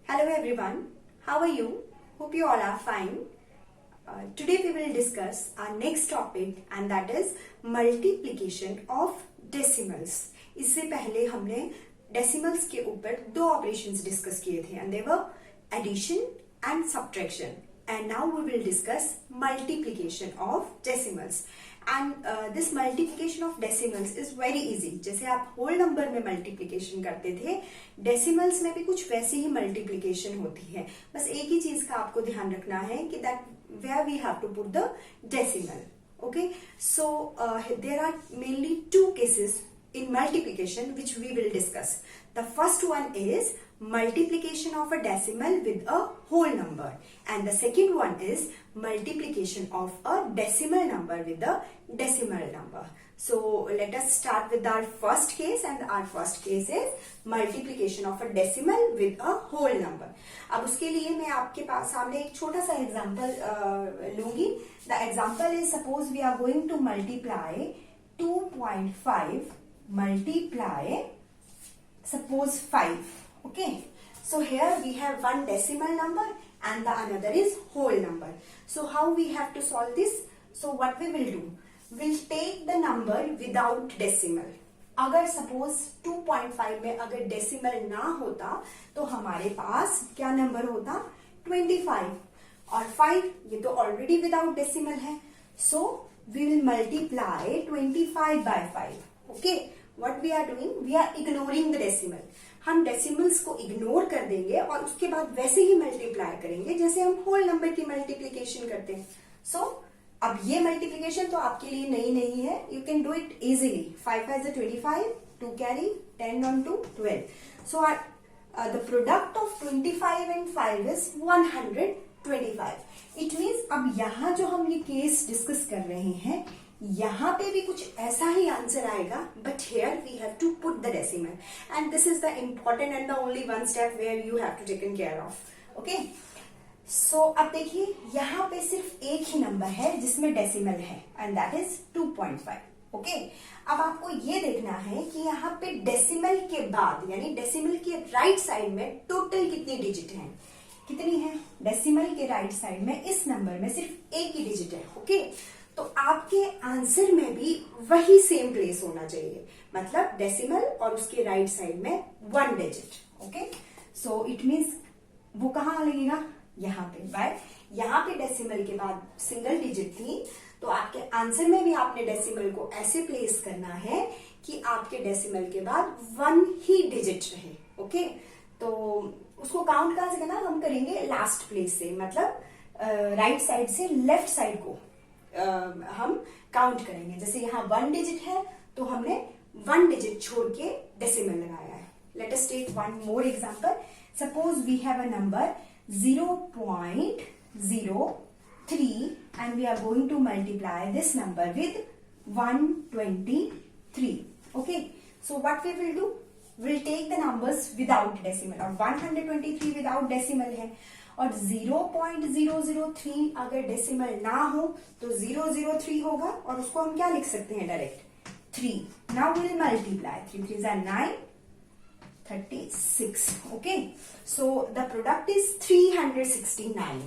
Hello everyone, how are you? Hope you all are fine. Today we will discuss our next topic and that is multiplication of decimals. इससे पहले हमने decimals के ऊपर दो operations discuss किए थे and they were addition and subtraction. And now we will discuss multiplication of decimals. And this multiplication of decimals is very easy. जैसे आप whole number में multiplication करते थे, decimals में भी कुछ वैसे ही multiplication होती है. बस एक ही चीज का आपको ध्यान रखना है कि that where we have to put the decimal. Okay, so there are mainly two cases in multiplication which we will discuss. The first one is multiplication of a decimal with a whole number and the second one is multiplication of a decimal number with a decimal number. So let us start with our first case and our first case is multiplication of a decimal with a whole number. अब उसके लिए मैं आपके पास सामने एक छोटा सा example लूंगी. The example is suppose we are going to multiply 2.5 multiply suppose 5. Okay, so here we have one decimal number and the another is whole number. So how we have to solve this? So what we will do, we'll take the number without decimal. अगर suppose 2.5 में अगर decimal ना होता तो हमारे पास क्या number होता 25 और 5 ये तो already without decimal है. So we will multiply 25 by 5. Okay, what we are doing, we are ignoring the decimal. हम डेसिमल्स को इग्नोर कर देंगे और उसके बाद वैसे ही मल्टीप्लाई करेंगे जैसे हम होल नंबर की मल्टीप्लिकेशन करते हैं. सो अब ये मल्टीप्लिकेशन तो आपके लिए नई नहीं है. You can do it easily. 5 5 is 25, 2 carry, 10 on 2, 12. So the product of 25 and 5 is 125. It means अब यहाँ जो हम ये केस डिस्कस कर रहे हैं यहाँ पे भी कुछ ऐसा ही आंसर आएगा but here we have to put the decimal and this is the important and the only one step where you have to taken care of. Okay, so अब देखिए यहाँ पे सिर्फ एक ही नंबर है जिसमें डेसिमल है एंड दैट इज 2.5. ओके, अब आपको ये देखना है कि यहाँ पे डेसिमल के बाद यानी डेसिमल के राइट साइड में टोटल कितनी डिजिट है. कितनी है डेसिमल के राइट साइड में इस नंबर में सिर्फ एक ही डिजिट है. ओके, तो आपके आंसर में भी वही सेम प्लेस होना चाहिए. मतलब डेसिमल और उसके राइट साइड में 1 digit. Okay, so it means वो कहाँ लगेगा यहाँ पे. बाय यहाँ पे डेसिमल के बाद सिंगल डिजिट थी तो आपके आंसर में भी आपने डेसिमल को ऐसे प्लेस करना है कि आपके डेसिमल के बाद 1 ही डिजिट रहे. ओके, तो उसको काउंट कहां से करना, हम करेंगे लास्ट प्लेस से. मतलब राइट साइड से लेफ्ट साइड को हम काउंट करेंगे. जैसे यहाँ 1 डिजिट है तो हमने 1 डिजिट छोड़ के डेसिमल लगाया है. Let us take one more example. Suppose we have a number 0.03 and we are going to multiply this number with 123. Okay, so what we will do, we'll take the numbers without decimal और 123 without decimal है और 0.003 अगर decimal ना हो तो 003 होगा और उसको हम क्या लिख सकते हैं direct 3. Now will multiply 3 3 is 9, 36. Okay, so the product is 369.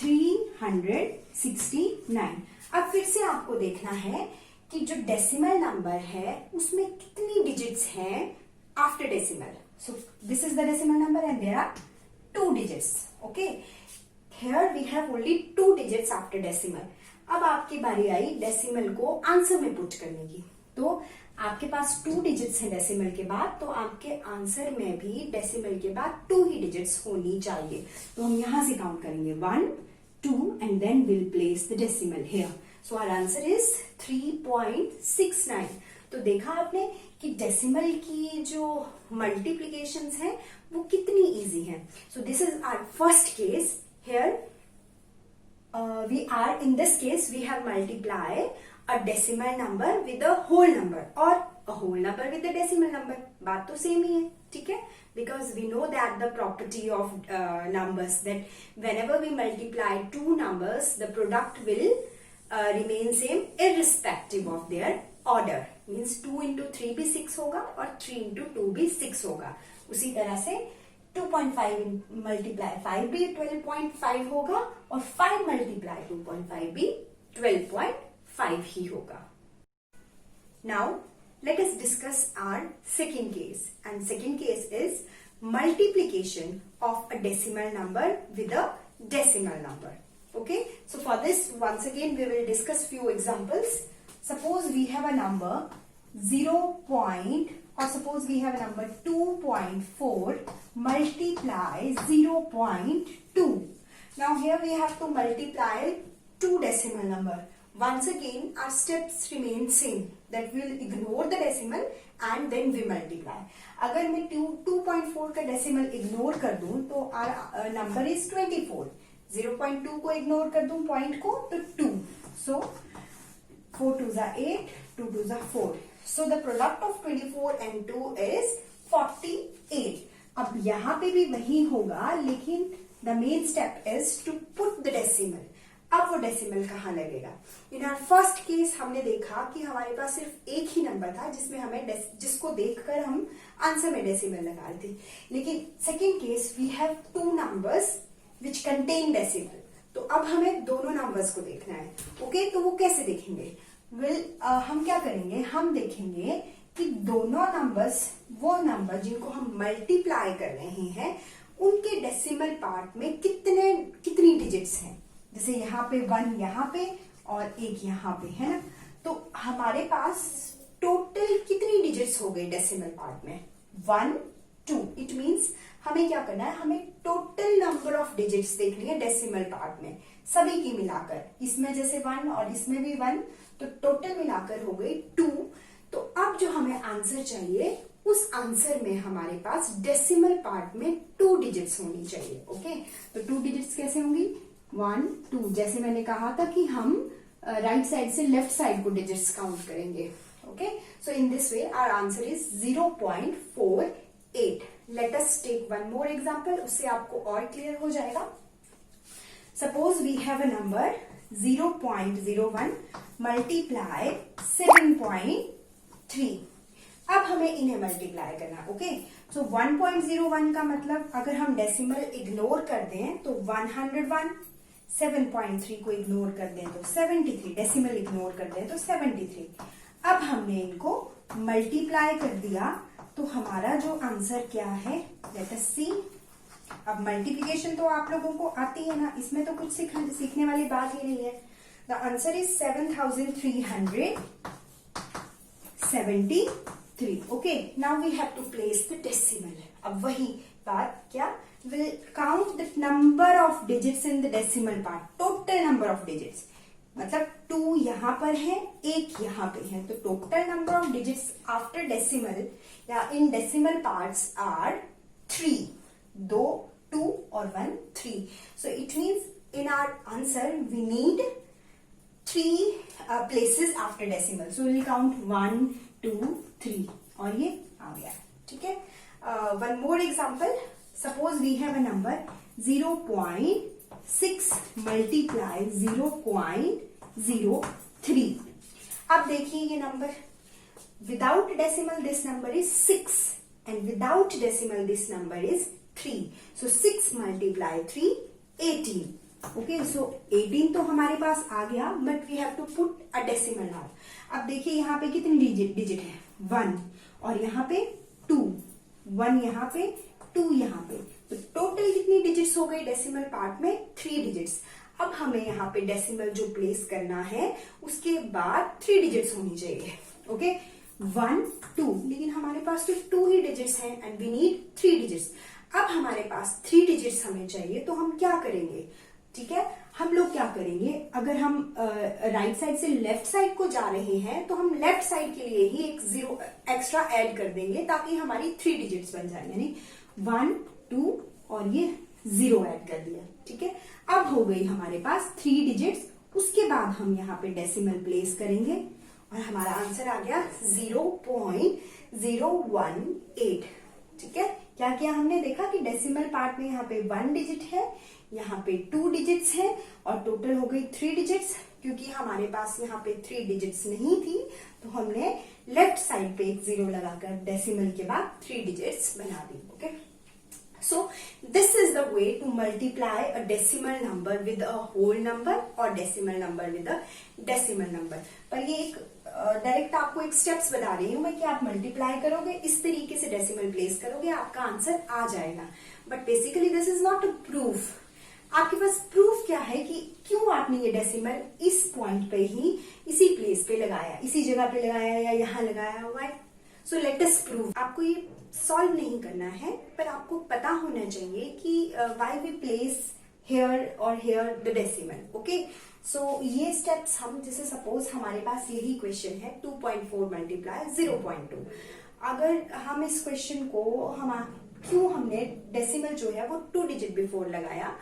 369. अब फिर से आपको देखना है कि जो डेसिमल नंबर है उसमें कितनी डिजिट्स हैं after decimal. So this is the decimal number and there are 2 digits. Okay, here we have only 2 digits after decimal. अब आपकी बारी आई डेसिमल को आंसर में पुट करने की. तो आपके पास 2 डिजिट्स हैं डेसिमल के बाद तो आपके आंसर में भी डेसिमल के बाद 2 ही डिजिट्स होनी चाहिए. तो हम यहां से काउंट करेंगे 1 2 and then will place the decimal here. So our answer is 3.69. तो देखा आपने कि डेसिमल की जो मल्टीप्लिकेशंस हैं वो कितनी इजी है. So this is our first case. Here we are in this case we have multiply a decimal number with a whole number और a whole number with a decimal number. बात तो same ही है. ठीक है, because we know that the property of numbers that whenever we multiply two numbers the product will remain same irrespective of their order. Means 2 into 3 भी 6 होगा और 3 into 2 भी 6 होगा. उसी तरह से 2.5 मल्टीप्लाई 5 भी 12.5 होगा और 5 मल्टीप्लाई 2.5 भी 12.5 ही होगा. Now let us discuss our second case, and second case is multiplication of a decimal number with a decimal number. Okay, so for this once again we will discuss few examples. Suppose we have a number suppose we have a number 2.4 multiply 0.2. Now here we have to multiply two decimal number. Once again our steps remain same, that we will ignore the decimal and then we multiply. अगर मैं 2.4 का decimal ignore कर दूं तो our number is 24. 0.2 को ignore कर दूं point को तो 2. So 4 2s are 8, 2 2s are 4. So the product of 24 and 2 is 48. अब यहाँ पे भी वही होगा, लेकिन the main step is to put the decimal. अब वो डेसिमल कहाँ लगेगा? इन आवर फर्स्ट केस हमने देखा कि हमारे पास सिर्फ एक ही नंबर था जिसमें हमें जिसको देखकर हम आंसर में डेसिमल लगा रहे थे. लेकिन second case we have two numbers which contain decimal. तो अब हमें दोनों नंबर्स को देखना है. ओके, तो वो कैसे देखेंगे? हम क्या करेंगे? हम देखेंगे कि दोनों नंबर्स, वो नंबर जिनको हम मल्टीप्लाई कर रहे हैं, उनके डेसिमल पार्ट में कितनी डिजिट्स हैं. जैसे यहाँ पे 1 यहाँ पे और 1 यहाँ पे है ना, तो हमारे पास टोटल कितनी डिजिट्स हो गई डेसिमल पार्ट में? 1 2. इट मींस हमें क्या करना है? हमें टोटल नंबर ऑफ डिजिट्स देखनी है डेसिमल पार्ट में, सभी की मिलाकर. इसमें जैसे 1 और इसमें भी 1, तो टोटल मिलाकर हो गई 2. तो अब जो हमें आंसर चाहिए, उस आंसर में हमारे पास डेसिमल पार्ट में 2 डिजिट्स होनी चाहिए. ओके, तो 2 डिजिट्स कैसे होंगी? 1 2. जैसे मैंने कहा था कि हम राइट साइड से लेफ्ट साइड को डिजिट्स काउंट करेंगे. Okay, so in this way our answer is 0.48. Let us take one more example, उससे आपको और क्लियर हो जाएगा. Suppose we have a number 0.01 multiply 7.3. अब हमें इन्हें मल्टीप्लाई करना. ओके, सो 1.01 का मतलब अगर हम डेसिमल इग्नोर कर दें तो 101, 7.3 को इग्नोर कर दें तो 73, डेसिमल इग्नोर कर दें तो 73. अब हमने इनको मल्टीप्लाई कर दिया तो हमारा जो आंसर क्या है, लेट अस सी. अब मल्टीप्लिकेशन तो आप लोगों को आती है ना, इसमें तो कुछ सीखने वाली बात ही नहीं है. The answer is 7373. Okay, now we have to place the decimal. अब वही बात, क्या? Will count the number of digits in the decimal part, total number of digits. मतलब 2 यहाँ पर है, 1 यहाँ पे है, तो total number of digits after decimal या इन डेसिमल पार्ट्स आर 3. 2 2 और 1 3. So it means in our answer we need 3 places after decimal. So we will count 1 2 3 और ये आ गया. ठीक है, one more example. Suppose we have a number 0.6 multiply 0.03. अब देखिए ये number, without decimal this number is 6 and without decimal this number is 3. So 6 multiply 3 18. Okay, so 18 तो हमारे पास आ गया, but we have to put a decimal now. अब देखिए यहाँ पे कितनी डिजिट है? 1 और यहाँ पे 2. 1 यहाँ पे, 2 यहाँ पे, तो टोटल कितनी डिजिट्स हो गई डेसिमल पार्ट में? 3 डिजिट्स. अब हमें यहाँ पे डेसिमल जो प्लेस करना है उसके बाद 3 डिजिट्स होनी चाहिए. ओके, 1 2, लेकिन हमारे पास सिर्फ 2 ही डिजिट्स हैं एंड वी नीड 3 डिजिट्स. अब हमारे पास 3 डिजिट्स हमें चाहिए, तो हम क्या करेंगे? ठीक है, हम लोग क्या करेंगे? अगर हम राइट साइड से लेफ्ट साइड को जा रहे हैं तो हम लेफ्ट साइड के लिए ही एक 0 एक्स्ट्रा ऐड कर देंगे ताकि हमारी 3 डिजिट्स बन जाए. यानी 1 2 और ये 0 ऐड कर दिया. ठीक है, अब हो गई हमारे पास 3 डिजिट्स. उसके बाद हम यहाँ पे डेसिमल प्लेस करेंगे और हमारा आंसर आ गया 0.018. ठीक है, क्या किया हमने? देखा कि डेसिमल पार्ट में यहाँ पे 1 डिजिट है, यहाँ पे 2 डिजिट्स है और टोटल हो गई 3 डिजिट्स. क्योंकि हमारे पास यहाँ पे 3 डिजिट्स नहीं थी तो हमने लेफ्ट साइड पे एक 0 लगाकर डेसिमल के बाद 3 डिजिट्स बना दी. Okay, So this is the way to multiply a decimal number with a whole number और decimal number with a decimal number. पर ये एक डायरेक्ट आपको एक स्टेप्स बता रही हूं मैं कि आप मल्टीप्लाई करोगे, इस तरीके से डेसिमल प्लेस करोगे, आपका आंसर आ जाएगा. But basically this is not a proof. आपके पास प्रूफ क्या है कि क्यों आपने ये डेसिमल इस पॉइंट पे ही इसी प्लेस पे लगाया, इसी जगह पे लगाया या यहाँ लगाया हुआ है. So let us prove. आपको ये सॉल्व नहीं करना है, पर आपको पता होना चाहिए कि व्हाई वी प्लेस हेयर और हेयर द डेसिमल. ओके, सो ये स्टेप्स हम, जैसे सपोज हमारे पास यही क्वेश्चन है 2.4 मल्टीप्लाई 0.2. अगर हम इस क्वेश्चन को क्यों हमने डेसिमल जो है वो 2 डिजिट बिफोर लगाया,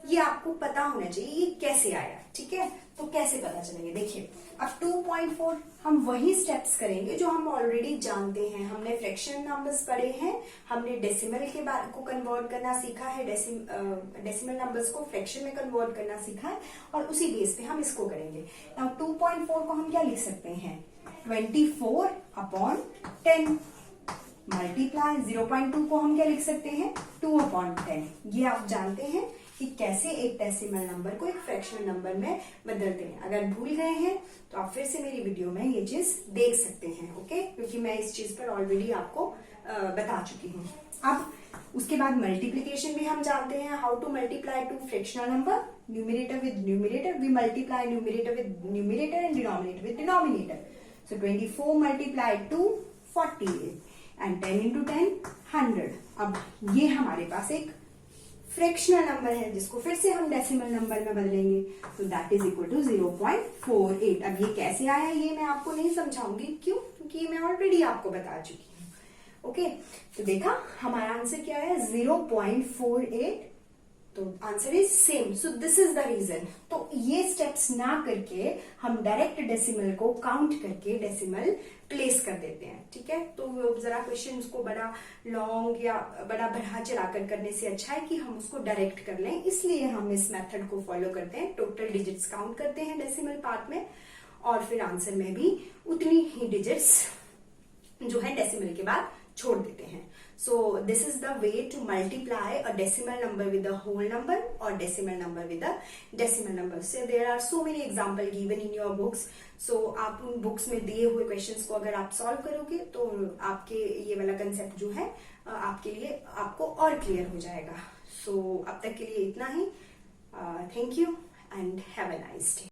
ये आपको पता होना चाहिए ये कैसे आया. ठीक है, तो कैसे पता चलेंगे, देखिए अब 2.4 हम वही स्टेप्स करेंगे जो हम ऑलरेडी जानते हैं. हमने फ्रैक्शन नंबर्स पढ़े हैं, हमने डेसिमल के बारे को कन्वर्ट करना सीखा है, डेसिमल नंबर्स को फ्रैक्शन में कन्वर्ट करना सीखा है, और उसी बेस पे हम इसको करेंगे. नाउ 2.4 को हम क्या लिख सकते हैं, 24/10 मल्टीप्लाई 0.2 को हम क्या लिख सकते हैं, 2/10. ये आप जानते हैं कि कैसे एक डेसिमल नंबर को एक फ्रैक्शनल नंबर में बदलते हैं. अगर भूल गए हैं तो आप फिर से मेरी वीडियो में ये चीज देख सकते हैं. ओके, क्योंकि मैं इस चीज पर ऑलरेडी आपको बता चुकी हूँ. अब उसके बाद मल्टीप्लीकेशन भी हम जानते हैं, how to multiply two fractional number. Numerator with numerator, we multiply numerator with numerator and denominator with denominator. So 24 multiply to 48 and 10 into 10 100. अब ये हमारे पास एक फ्रैक्शनल नंबर है जिसको फिर से हम डेसिमल नंबर में बदलेंगे, तो दैट इज इक्वल टू 0.48. अब ये कैसे आया ये मैं आपको नहीं समझाऊंगी, क्यों, क्योंकि मैं ऑलरेडी आपको बता चुकी हूँ. ओके, तो देखा हमारा आंसर क्या है, 0.48. तो answer is same. So this is the reason. तो ये स्टेप्स ना करके हम डायरेक्ट डेसिमल को काउंट करके डेसिमल प्लेस कर देते हैं. ठीक है, तो जरा क्वेश्चन को बड़ा लॉन्ग या बड़ा बढ़ा चढ़ाकर करने से अच्छा है कि हम उसको डायरेक्ट कर लें. इसलिए हम इस मेथड को फॉलो करते हैं. टोटल डिजिट्स काउंट करते हैं डेसिमल पार्ट में, और फिर आंसर में भी उतनी ही डिजिट्स जो है डेसिमल के बाद छोड़ देते हैं. So this is the way to multiply a decimal number with a whole number or decimal number with a decimal number. So there are so many example given in your books. So आप उन books में दिए हुए questions को अगर आप solve करोगे तो आपके ये वाला कंसेप्ट जो है आपके लिए आपको और क्लियर हो जाएगा. So अब तक के लिए इतना ही. Thank you and have a nice day.